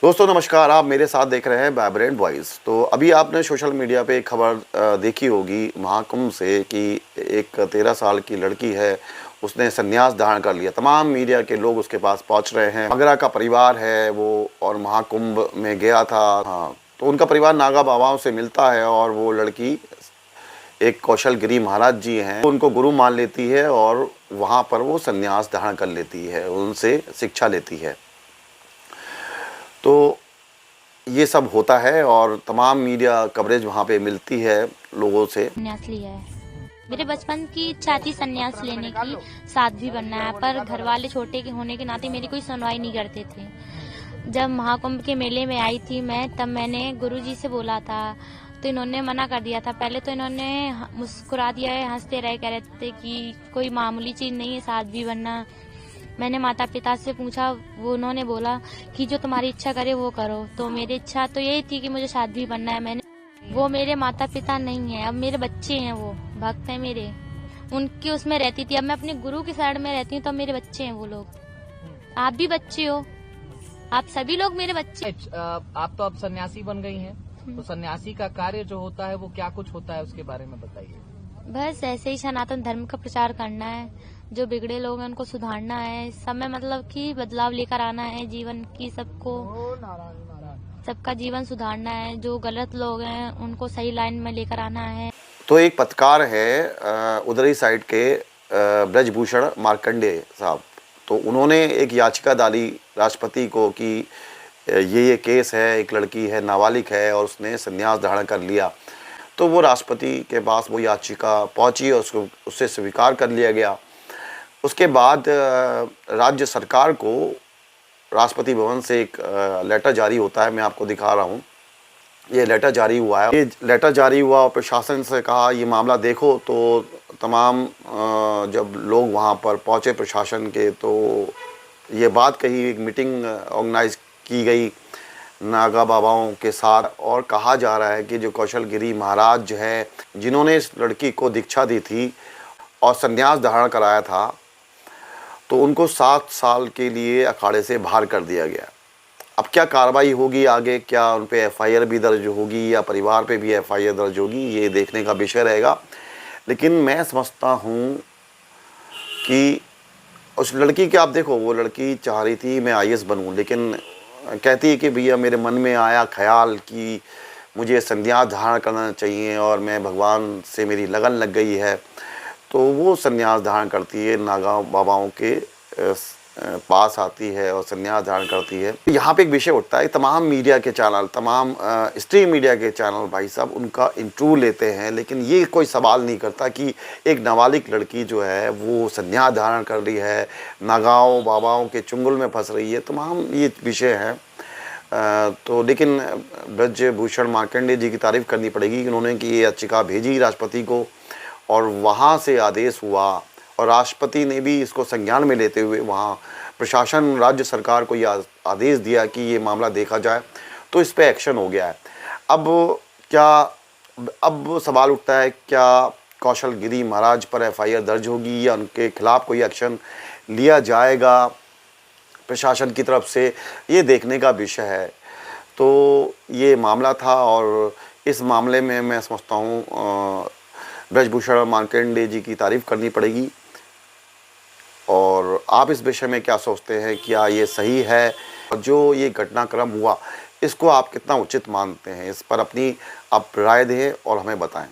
दोस्तों नमस्कार, आप मेरे साथ देख रहे हैं वाइब्रेंट वॉइस। तो अभी आपने सोशल मीडिया पे एक खबर देखी होगी महाकुंभ से कि एक 13 साल की लड़की है, उसने संन्यास धारण कर लिया। तमाम मीडिया के लोग उसके पास पहुंच रहे हैं। मगरा का परिवार है वो और महाकुंभ में गया था। हाँ, तो उनका परिवार नागा बाबाओं से मिलता है और वो लड़की एक कौशल गिरी महाराज जी हैं, उनको गुरु मान लेती है और वहाँ पर वो संन्यास धारण कर लेती है, उनसे शिक्षा लेती है। तो ये सब होता है और तमाम मीडिया कवरेज वहाँ पे मिलती है लोगों से। संन्यास लिया है। मेरे बचपन की इच्छा थी संन्यास लेने की, साध्वी बनना है, पर घर वाले छोटे के होने के नाते मेरी कोई सुनवाई नहीं करते थे। जब महाकुंभ के मेले में आई थी मैं, तब मैंने गुरुजी से बोला था, तो इन्होंने मना कर दिया था। पहले तो इन्होंने मुस्कुरा दिया है, हंसते रहे, कह रहे थे कि कोई मामूली चीज नहीं है साध्वी बनना। मैंने माता पिता से पूछा, वो उन्होंने बोला कि जो तुम्हारी इच्छा करे वो करो। तो मेरी इच्छा तो यही थी कि मुझे साध्वी बनना है। वो मेरे माता पिता नहीं है, अब मेरे बच्चे हैं, वो भक्त हैं मेरे, उनकी उसमें रहती थी। अब मैं अपने गुरु की साइड में रहती हूँ, तो अब मेरे बच्चे हैं वो लोग। आप भी बच्चे हो, आप सभी लोग मेरे बच्चे। आप तो अब सन्यासी बन गई हैं, तो सन्यासी का कार्य जो होता है वो क्या कुछ होता है, उसके बारे में बताइए। बस ऐसे ही सनातन धर्म का प्रचार करना है, जो बिगड़े लोग हैं उनको सुधारना है, सब में मतलब कि बदलाव लेकर आना है जीवन की, सबका जीवन सुधारना है। जो गलत लोग हैं उनको सही लाइन में लेकर आना है। तो एक पत्रकार है उधरी साइड के ब्रजभूषण मार्कंडे साहब, तो उन्होंने एक याचिका डाली राष्ट्रपति को कि ये केस है, एक लड़की है, नाबालिग है और उसने संन्यास धारण कर लिया। तो वो राष्ट्रपति के पास वो याचिका पहुंची और उससे स्वीकार कर लिया गया। उसके बाद राज्य सरकार को राष्ट्रपति भवन से एक लेटर जारी होता है। मैं आपको दिखा रहा हूँ, ये लेटर जारी हुआ है। ये लेटर जारी हुआ और प्रशासन से कहा ये मामला देखो। तो तमाम जब लोग वहाँ पर पहुँचे प्रशासन के, तो ये बात कही, एक मीटिंग ऑर्गेनाइज की गई नागा बाबाओं के साथ और कहा जा रहा है कि जो कौशल गिरी महाराज जो है, जिन्होंने इस लड़की को दीक्षा दी थी और संन्यास धारण कराया था, तो उनको 7 साल के लिए अखाड़े से बाहर कर दिया गया। अब क्या कार्रवाई होगी आगे, क्या उन पे एफआईआर भी दर्ज होगी या परिवार पे भी एफआईआर दर्ज होगी, ये देखने का विषय रहेगा। लेकिन मैं समझता हूँ कि उस लड़की के, आप देखो, वो लड़की चाह रही थी मैं आईएएस बनूँ, लेकिन कहती है कि भैया मेरे मन में आया ख्याल कि मुझे संन्यास धारण करना चाहिए और मैं भगवान से मेरी लगन लग गई है, तो वो संन्यास धारण करती है, नागा बाबाओं के पास आती है और संन्यास धारण करती है। यहाँ पे एक विषय उठता है, तमाम मीडिया के चैनल, तमाम स्ट्रीम मीडिया के चैनल भाई साहब उनका इंटरव्यू लेते हैं, लेकिन ये कोई सवाल नहीं करता कि एक नाबालिग लड़की जो है वो संन्यास धारण कर रही है, नागाओं बाबाओं के चुंगल में फंस रही है, तमाम ये विषय हैं। तो लेकिन ब्रजभूषण मार्कंडे जी की तारीफ़ करनी पड़ेगी कि उन्होंने कि ये याचिका भेजी राष्ट्रपति को और वहाँ से आदेश हुआ और राष्ट्रपति ने भी इसको संज्ञान में लेते हुए वहाँ प्रशासन, राज्य सरकार को यह आदेश दिया कि ये मामला देखा जाए। तो इस पे एक्शन हो गया है। अब सवाल उठता है, क्या कौशल गिरी महाराज पर एफआईआर दर्ज होगी या उनके खिलाफ कोई एक्शन लिया जाएगा प्रशासन की तरफ से, ये देखने का विषय है। तो ये मामला था और इस मामले में मैं समझता हूँ ब्रजभूषण मार्कंडे जी की तारीफ़ करनी पड़ेगी। और आप इस विषय में क्या सोचते हैं, क्या ये सही है? जो ये घटनाक्रम हुआ इसको आप कितना उचित मानते हैं? इस पर अपनी आप राय दें और हमें बताएं।